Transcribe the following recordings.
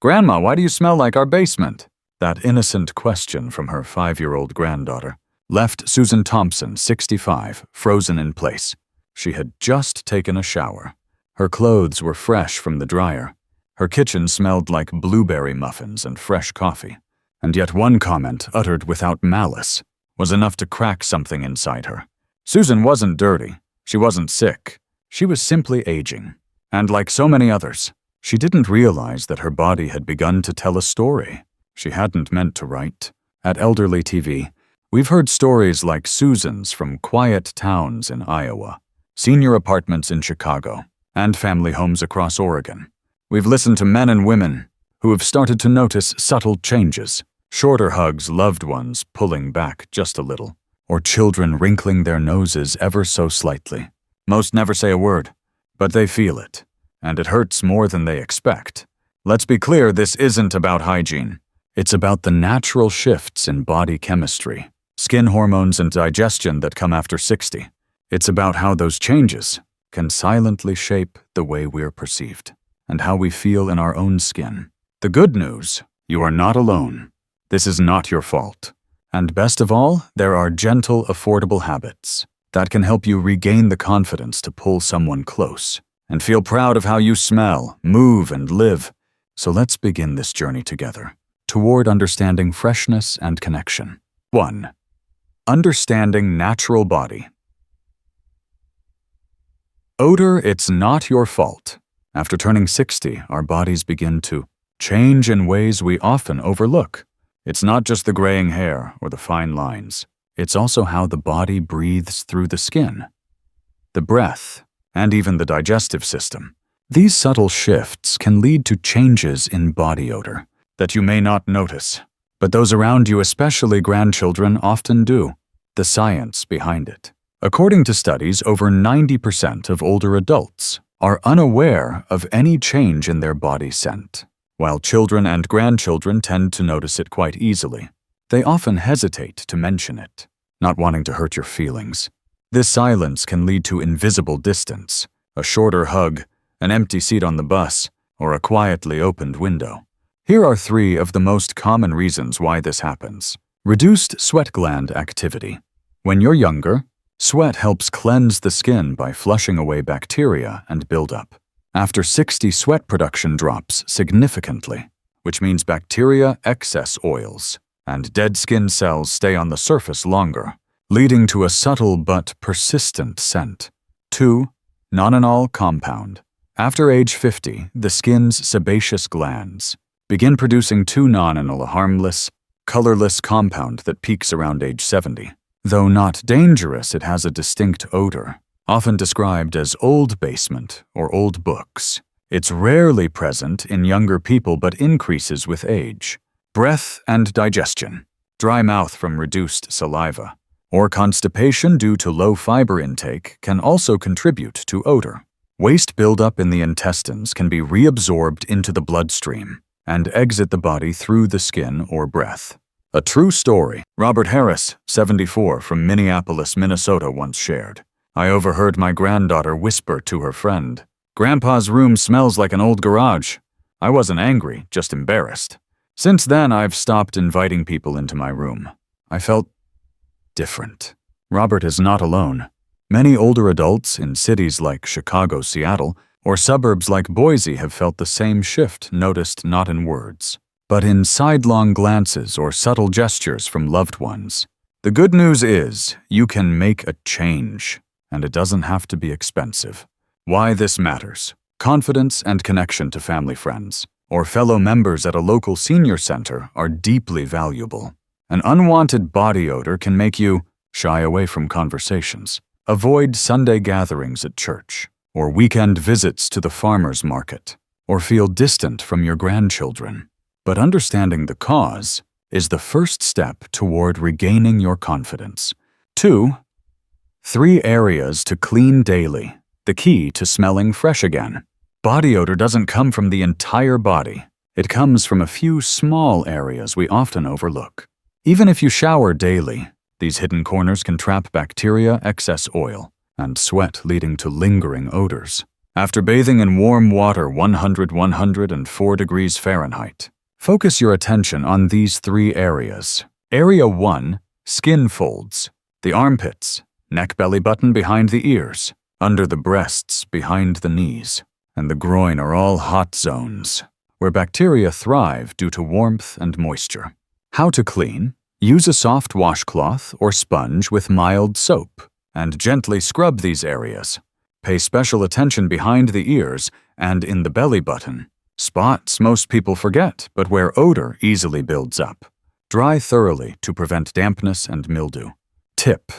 "Grandma, why do you smell like our basement?" That innocent question from her 5-year-old granddaughter left Susan Thompson, 65, frozen in place. She had just taken a shower. Her clothes were fresh from the dryer. Her kitchen smelled like blueberry muffins and fresh coffee. And yet one comment, uttered without malice, was enough to crack something inside her. Susan wasn't dirty. She wasn't sick. She was simply aging. And like so many others, she didn't realize that her body had begun to tell a story she hadn't meant to write. At ElderlyTV, we've heard stories like Susan's from quiet towns in Iowa, senior apartments in Chicago, and family homes across Oregon. We've listened to men and women who have started to notice subtle changes, shorter hugs, loved ones pulling back just a little, or children wrinkling their noses ever so slightly. Most never say a word, but they feel it, and it hurts more than they expect. Let's be clear, this isn't about hygiene. It's about the natural shifts in body chemistry, skin hormones, and digestion that come after 60. It's about how those changes can silently shape the way we're perceived and how we feel in our own skin. The good news, you are not alone. This is not your fault. And best of all, there are gentle, affordable habits that can help you regain the confidence to pull someone close and feel proud of how you smell, move, and live. So let's begin this journey together toward understanding freshness and connection. 1. Understanding natural body. Odor, it's not your fault. After turning 60, our bodies begin to change in ways we often overlook. It's not just the graying hair or the fine lines. It's also how the body breathes through the skin, the breath, and even the digestive system. These subtle shifts can lead to changes in body odor that you may not notice, but those around you, especially grandchildren, often do. The science behind it. According to studies, over 90% of older adults are unaware of any change in their body scent, while children and grandchildren tend to notice it quite easily. They often hesitate to mention it, not wanting to hurt your feelings. This silence can lead to invisible distance, a shorter hug, an empty seat on the bus, or a quietly opened window. Here are 3 of the most common reasons why this happens. Reduced sweat gland activity. When you're younger, sweat helps cleanse the skin by flushing away bacteria and buildup. After 60, sweat production drops significantly, which means bacteria, excess oils, and dead skin cells stay on the surface longer, leading to a subtle but persistent scent. 2. Nonenal compound. After age 50, the skin's sebaceous glands begin producing 2-nonenal, a harmless, colorless compound that peaks around age 70. Though not dangerous, it has a distinct odor, often described as old basement or old books. It's rarely present in younger people but increases with age. Breath and digestion. Dry mouth from reduced saliva, or constipation due to low fiber intake can also contribute to odor. Waste buildup in the intestines can be reabsorbed into the bloodstream and exit the body through the skin or breath. A true story, Robert Harris, 74, from Minneapolis, Minnesota, once shared. "I overheard my granddaughter whisper to her friend, 'Grandpa's room smells like an old garage.' I wasn't angry, just embarrassed. Since then, I've stopped inviting people into my room. I felt different." Robert is not alone. Many older adults in cities like Chicago, Seattle, or suburbs like Boise have felt the same shift, noticed not in words, but in sidelong glances or subtle gestures from loved ones. The good news is, you can make a change, and it doesn't have to be expensive. Why this matters. Confidence and connection to family friends or fellow members at a local senior center are deeply valuable. An unwanted body odor can make you shy away from conversations, avoid Sunday gatherings at church, or weekend visits to the farmer's market, or feel distant from your grandchildren. But understanding the cause is the first step toward regaining your confidence. 2. 3 areas to clean daily, the key to smelling fresh again. Body odor doesn't come from the entire body. It comes from a few small areas we often overlook. Even if you shower daily, these hidden corners can trap bacteria, excess oil, and sweat, leading to lingering odors. After bathing in warm water 104 degrees Fahrenheit, focus your attention on these 3 areas. Area 1, skin folds, the armpits, neck belly button behind the ears, under the breasts behind the knees, and the groin are all hot zones, where bacteria thrive due to warmth and moisture. How to clean? Use a soft washcloth or sponge with mild soap, and gently scrub these areas. Pay special attention behind the ears and in the belly button. Spots most people forget, but where odor easily builds up. Dry thoroughly to prevent dampness and mildew. Tip: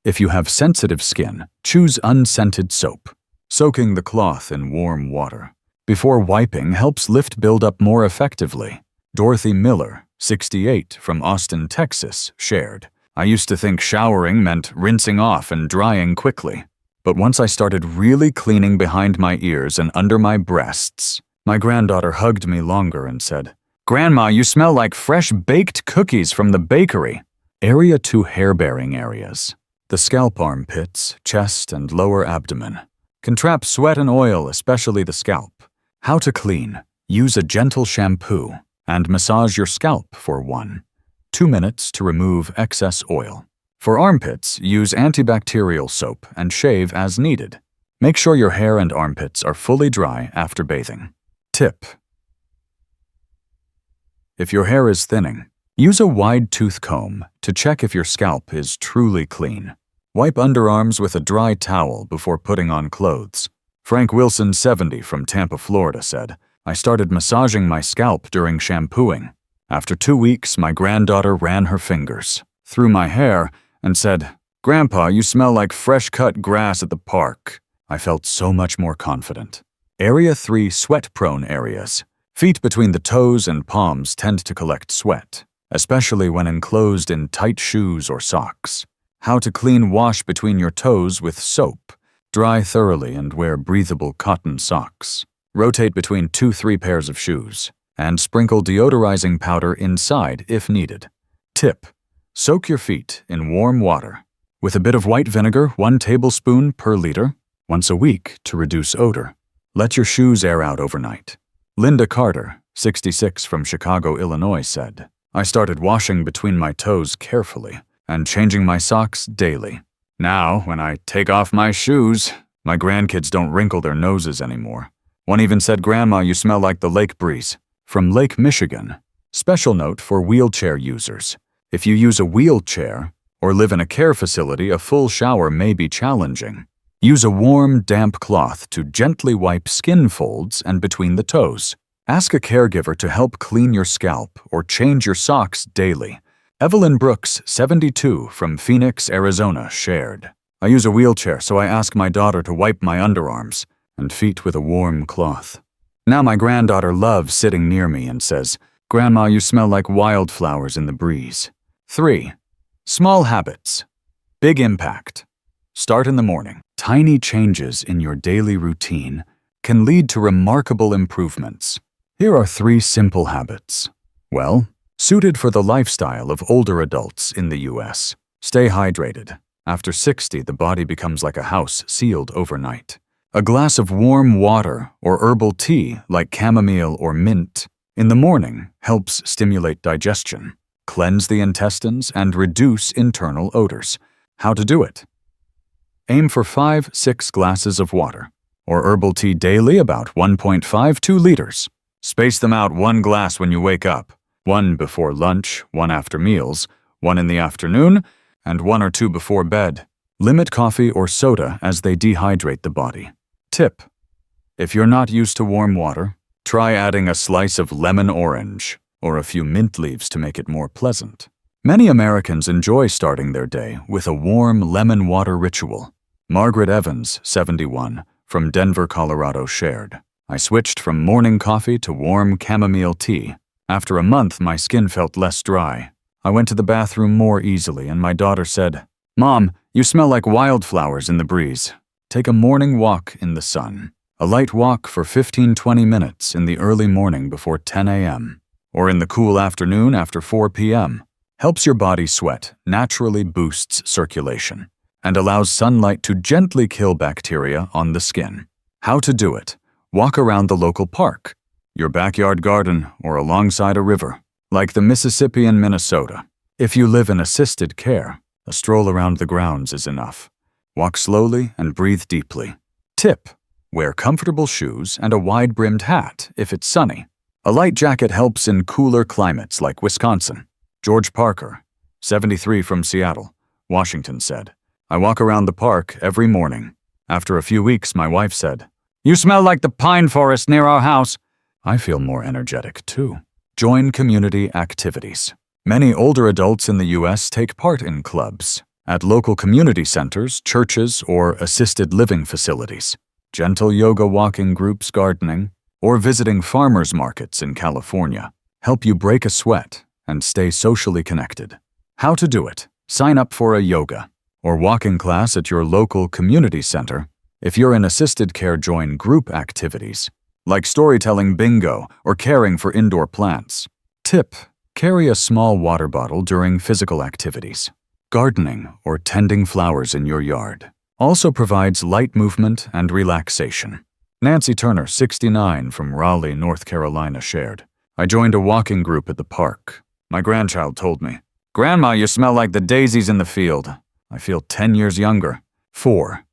if you have sensitive skin, choose unscented soap. Soaking the cloth in warm water before wiping helps lift buildup more effectively. Dorothy Miller, 68, from Austin, Texas, shared, "I used to think showering meant rinsing off and drying quickly. But once I started really cleaning behind my ears and under my breasts, my granddaughter hugged me longer and said, 'Grandma, you smell like fresh baked cookies from the bakery.'" Area 2, hair-bearing areas. The scalp armpits, chest, and lower abdomen can trap sweat and oil, especially the scalp. How to clean? Use a gentle shampoo and massage your scalp for 1-2 minutes to remove excess oil. For armpits, use antibacterial soap and shave as needed. Make sure your hair and armpits are fully dry after bathing. Tip: if your hair is thinning, use a wide tooth comb to check if your scalp is truly clean. Wipe underarms with a dry towel before putting on clothes. Frank Wilson, 70, from Tampa, Florida, said, "I started massaging my scalp during shampooing. After 2 weeks, my granddaughter ran her fingers through my hair and said, 'Grandpa, you smell like fresh-cut grass at the park.' I felt so much more confident." Area 3, sweat-prone areas. Feet between the toes and palms tend to collect sweat, especially when enclosed in tight shoes or socks. How to clean? Wash between your toes with soap. Dry thoroughly and wear breathable cotton socks. Rotate between 2-3 pairs of shoes, and sprinkle deodorizing powder inside if needed. Tip: soak your feet in warm water with a bit of white vinegar, 1 tablespoon per liter, once a week to reduce odor. Let your shoes air out overnight. Linda Carter, 66, from Chicago, Illinois, said, "I started washing between my toes carefully and changing my socks daily. Now, when I take off my shoes, my grandkids don't wrinkle their noses anymore. One even said, 'Grandma, you smell like the lake breeze.'" From Lake Michigan. Special note for wheelchair users. If you use a wheelchair or live in a care facility, a full shower may be challenging. Use a warm, damp cloth to gently wipe skin folds and between the toes. Ask a caregiver to help clean your scalp or change your socks daily. Evelyn Brooks, 72, from Phoenix, Arizona, shared, "I use a wheelchair, so I ask my daughter to wipe my underarms and feet with a warm cloth. Now my granddaughter loves sitting near me and says, 'Grandma, you smell like wildflowers in the breeze.'" 3. Small habits. Big impact. Start in the morning. Tiny changes in your daily routine can lead to remarkable improvements. Here are 3 simple habits. Well, suited for the lifestyle of older adults in the U.S. Stay hydrated. After 60, the body becomes like a house sealed overnight. A glass of warm water or herbal tea like chamomile or mint in the morning helps stimulate digestion, cleanse the intestines, and reduce internal odors. How to do it? Aim for 5-6 glasses of water, or herbal tea daily, about 1.52 liters. Space them out: 1 glass when you wake up, 1 before lunch, 1 after meals, 1 in the afternoon, and 1 or 2 before bed. Limit coffee or soda as they dehydrate the body. Tip: if you're not used to warm water, try adding a slice of lemon orange or a few mint leaves to make it more pleasant. Many Americans enjoy starting their day with a warm lemon water ritual. Margaret Evans, 71, from Denver, Colorado, shared, "I switched from morning coffee to warm chamomile tea. After a month, my skin felt less dry. I went to the bathroom more easily, and my daughter said, 'Mom, you smell like wildflowers in the breeze.' Take a morning walk in the sun. A light walk for 15-20 minutes in the early morning before 10 a.m. or in the cool afternoon after 4 p.m. Helps your body sweat, naturally boosts circulation, and allows sunlight to gently kill bacteria on the skin. How to do it. Walk around the local park, your backyard garden, or alongside a river, like the Mississippi in Minnesota. If you live in assisted care, a stroll around the grounds is enough. Walk slowly and breathe deeply. Tip: wear comfortable shoes and a wide-brimmed hat if it's sunny. A light jacket helps in cooler climates like Wisconsin. George Parker, 73 from Seattle, Washington said, "I walk around the park every morning." After a few weeks, my wife said, "You smell like the pine forest near our house." I feel more energetic too. Join community activities. Many older adults in the U.S. take part in clubs at local community centers, churches, or assisted living facilities. Gentle yoga, walking groups, gardening, or visiting farmers markets in California help you break a sweat and stay socially connected. How to do it. Sign up for a yoga or walking class at your local community center. If you're in assisted care, join group activities like storytelling bingo or caring for indoor plants. Tip: carry a small water bottle during physical activities. Gardening or tending flowers in your yard also provides light movement and relaxation. Nancy Turner, 69, from Raleigh, North Carolina, shared, "I joined a walking group at the park. My grandchild told me, 'Grandma, you smell like the daisies in the field.' I feel 10 years younger." 4.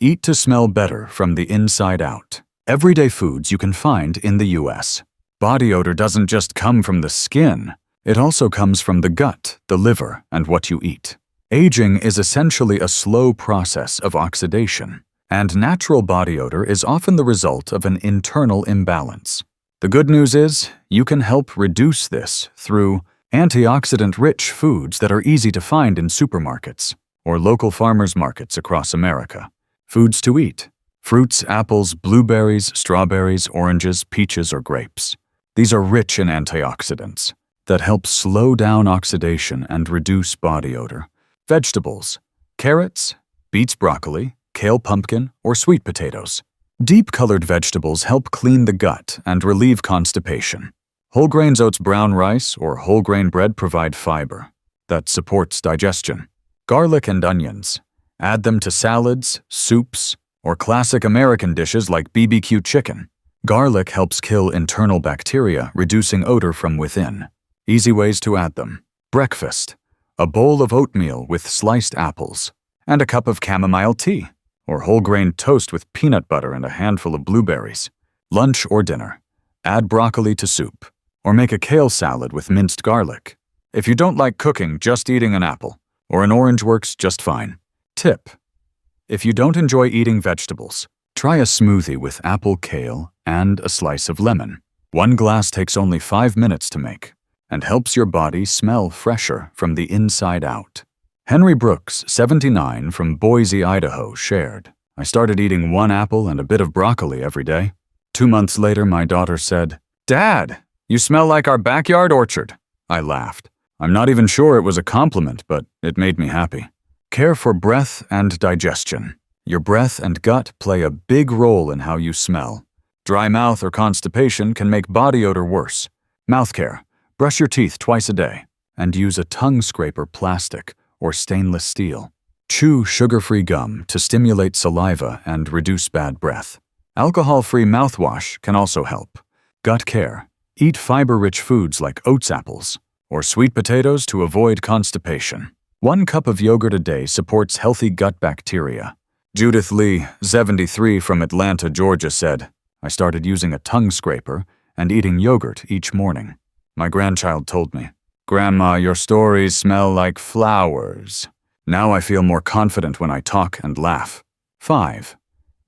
Eat to smell better from the inside out. Everyday foods you can find in the U.S. Body odor doesn't just come from the skin. It also comes from the gut, the liver, and what you eat. Aging is essentially a slow process of oxidation, and natural body odor is often the result of an internal imbalance. The good news is, you can help reduce this through antioxidant-rich foods that are easy to find in supermarkets or local farmers markets across America. Foods to eat: fruits, apples, blueberries, strawberries, oranges, peaches, or grapes. These are rich in antioxidants that help slow down oxidation and reduce body odor. Vegetables: carrots, beets, broccoli, kale, pumpkin, or sweet potatoes. Deep-colored vegetables help clean the gut and relieve constipation. Whole grains, oats, brown rice, or whole grain bread provide fiber that supports digestion. Garlic and onions: add them to salads, soups, or classic American dishes like BBQ chicken. Garlic helps kill internal bacteria, reducing odor from within. Easy ways to add them. Breakfast: a bowl of oatmeal with sliced apples, and a cup of chamomile tea, or whole grain toast with peanut butter and a handful of blueberries. Lunch or dinner: add broccoli to soup, or make a kale salad with minced garlic. If you don't like cooking, just eating an apple or an orange works just fine. Tip: if you don't enjoy eating vegetables, try a smoothie with apple, kale, and a slice of lemon. One glass takes only 5 minutes to make and helps your body smell fresher from the inside out. Henry Brooks, 79, from Boise, Idaho, shared, "I started eating 1 apple and a bit of broccoli every day. 2 months later, my daughter said, 'Dad, you smell like our backyard orchard.' I laughed. I'm not even sure it was a compliment, but it made me happy." Care for breath and digestion. Your breath and gut play a big role in how you smell. Dry mouth or constipation can make body odor worse. Mouth care: brush your teeth twice a day and use a tongue scraper, plastic or stainless steel. Chew sugar-free gum to stimulate saliva and reduce bad breath. Alcohol-free mouthwash can also help. Gut care: eat fiber-rich foods like oats, apples, or sweet potatoes to avoid constipation. 1 cup of yogurt a day supports healthy gut bacteria. Judith Lee, 73, from Atlanta, Georgia, said, "I started using a tongue scraper and eating yogurt each morning. My grandchild told me, 'Grandma, your stories smell like flowers.' Now I feel more confident when I talk and laugh." 5.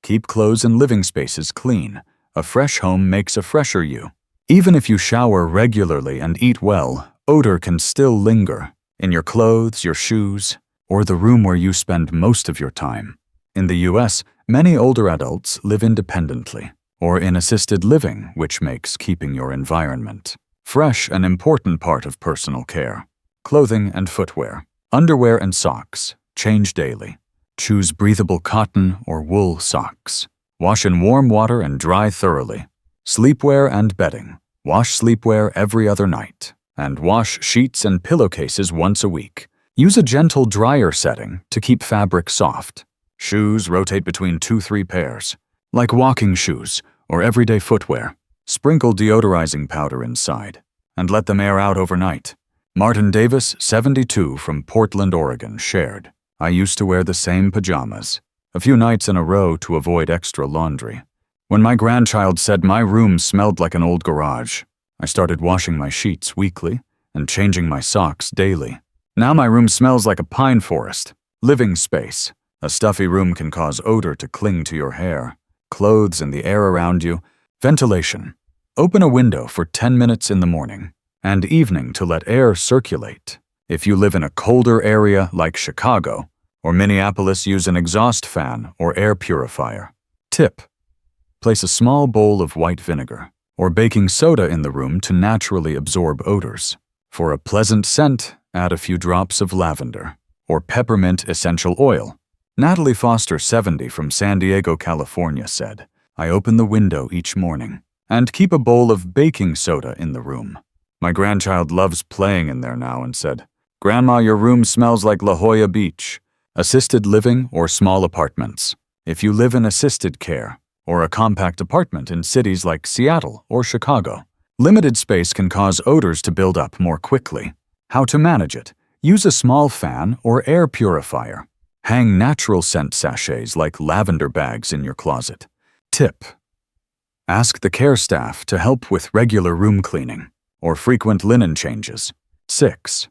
Keep clothes and living spaces clean. A fresh home makes a fresher you. Even if you shower regularly and eat well, odor can still linger in your clothes, your shoes, or the room where you spend most of your time. In the U.S., many older adults live independently or in assisted living, which makes keeping your environment fresh an important part of personal care. Clothing and footwear. Underwear and socks. Change daily. Choose breathable cotton or wool socks. Wash in warm water and dry thoroughly. Sleepwear and bedding. Wash sleepwear every other night. And wash sheets and pillowcases once a week. Use a gentle dryer setting to keep fabric soft. Shoes: rotate between 2-3 pairs. like walking shoes or everyday footwear. Sprinkle deodorizing powder inside and let them air out overnight. Martin Davis, 72, from Portland, Oregon, shared, "I used to wear the same pajamas a few nights in a row to avoid extra laundry. When my grandchild said my room smelled like an old garage, I started washing my sheets weekly and changing my socks daily. Now my room smells like a pine forest." Living space. A stuffy room can cause odor to cling to your hair, clothes, and the air around you. Ventilation. Open a window for 10 minutes in the morning and evening to let air circulate. If you live in a colder area like Chicago or Minneapolis, use an exhaust fan or air purifier. Tip. Place a small bowl of white vinegar or baking soda in the room to naturally absorb odors. For a pleasant scent, add a few drops of lavender or peppermint essential oil. Natalie Foster, 70, from San Diego, California, said, "I open the window each morning and keep a bowl of baking soda in the room. My grandchild loves playing in there now and said, 'Grandma, your room smells like La Jolla Beach.'" Assisted living or small apartments. If you live in assisted care or a compact apartment in cities like Seattle or Chicago, limited space can cause odors to build up more quickly. How to manage it? Use a small fan or air purifier. Hang natural scent sachets like lavender bags in your closet. Tip. Ask the care staff to help with regular room cleaning or frequent linen changes. 6.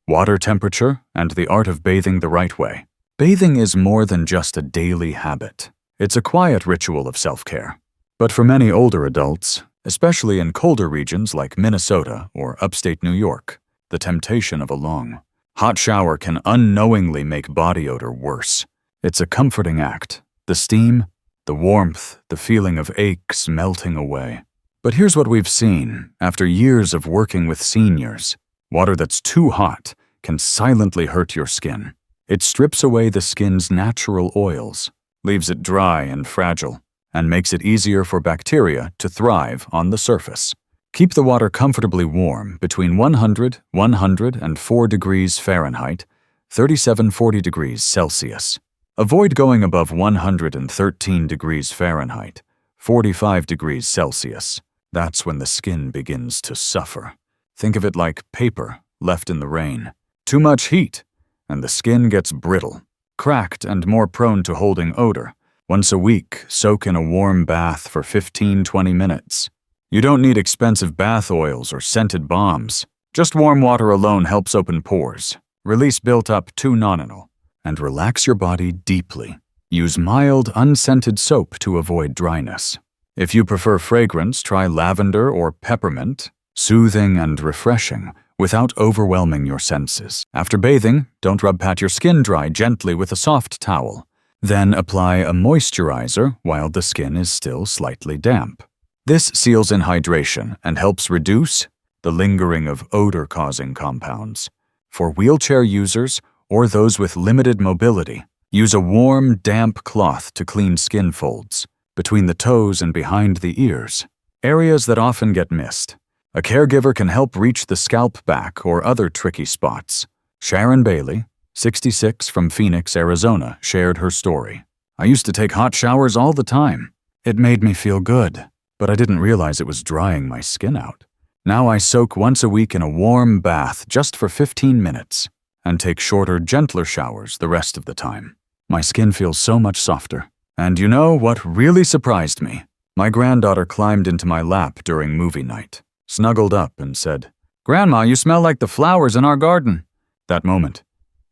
Water temperature and the art of bathing the right way. Bathing is more than just a daily habit. It's a quiet ritual of self-care. But for many older adults, especially in colder regions like Minnesota or upstate New York, the temptation of a long, hot shower can unknowingly make body odor worse. It's a comforting act. The steam, the warmth, the feeling of aches melting away. But here's what we've seen after years of working with seniors. Water that's too hot can silently hurt your skin. It strips away the skin's natural oils, leaves it dry and fragile, and makes it easier for bacteria to thrive on the surface. Keep the water comfortably warm between 104 degrees Fahrenheit, 37-40 degrees Celsius. Avoid going above 113 degrees Fahrenheit, 45 degrees Celsius. That's when the skin begins to suffer. Think of it like paper left in the rain. Too much heat, and the skin gets brittle, cracked, and more prone to holding odor. Once a week, soak in a warm bath for 15-20 minutes. You don't need expensive bath oils or scented balms. Just warm water alone helps open pores, release built-up nonenal, and relax your body deeply. Use mild, unscented soap to avoid dryness. If you prefer fragrance, try lavender or peppermint, soothing and refreshing without overwhelming your senses. After bathing, don't pat your skin dry gently with a soft towel. Then apply a moisturizer while the skin is still slightly damp. This seals in hydration and helps reduce the lingering of odor-causing compounds. For wheelchair users or those with limited mobility, use a warm, damp cloth to clean skin folds between the toes and behind the ears, areas that often get missed. A caregiver can help reach the scalp back or other tricky spots. Sharon Bailey, 66, from Phoenix, Arizona, shared her story. "I used to take hot showers all the time. It made me feel good, but I didn't realize it was drying my skin out. Now I soak once a week in a warm bath just for 15 minutes and take shorter, gentler showers the rest of the time. My skin feels so much softer. And you know what really surprised me? My granddaughter climbed into my lap during movie night, snuggled up and said, 'Grandma, you smell like the flowers in our garden.' That moment,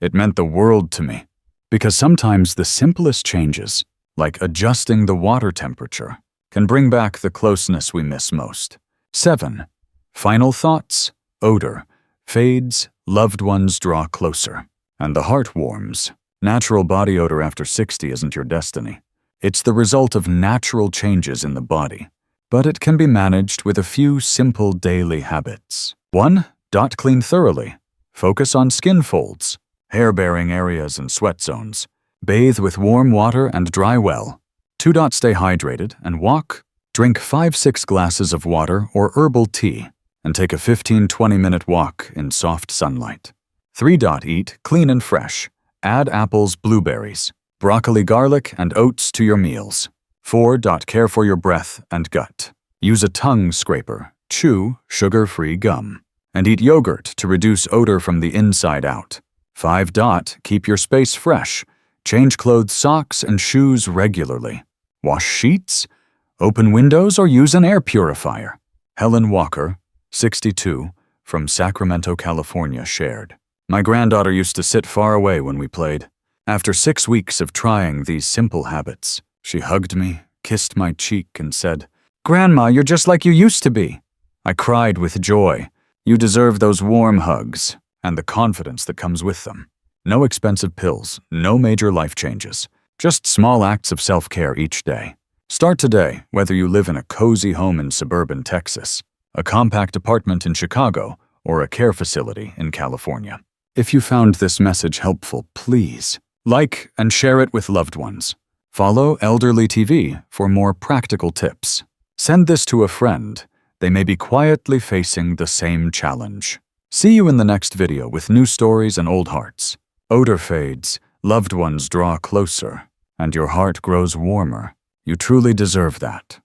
it meant the world to me, because sometimes the simplest changes, like adjusting the water temperature, can bring back the closeness we miss most. 7. Final thoughts. Odor fades, loved ones draw closer, and the heart warms. Natural body odor after 60 isn't your destiny. It's the result of natural changes in the body, but it can be managed with a few simple daily habits. 1. Clean thoroughly. Focus on skin folds, hair-bearing areas, and sweat zones. Bathe with warm water and dry well. 2. Stay hydrated and walk. Drink 5-6 glasses of water or herbal tea and take a 15-20 minute walk in soft sunlight. 3. Eat clean and fresh. Add apples, blueberries, broccoli, garlic, and oats to your meals. 4. Care for your breath and gut. Use a tongue scraper, chew sugar-free gum, and eat yogurt to reduce odor from the inside out. 5. Keep your space fresh. Change clothes, socks, and shoes regularly. Wash sheets, open windows, or use an air purifier. Helen Walker, 62, from Sacramento, California, shared. My granddaughter used to sit far away when we played. After 6 weeks of trying these simple habits, she hugged me, kissed my cheek, and said, "Grandma, you're just like you used to be." I cried with joy. You deserve those warm hugs and the confidence that comes with them. No expensive pills, no major life changes, just small acts of self-care each day. Start today, whether you live in a cozy home in suburban Texas, a compact apartment in Chicago, or a care facility in California. If you found this message helpful, please like and share it with loved ones. Follow ElderlyTV for more practical tips. Send this to a friend. They may be quietly facing the same challenge. See you in the next video with new stories and old hearts. Odor fades, loved ones draw closer, and your heart grows warmer. You truly deserve that.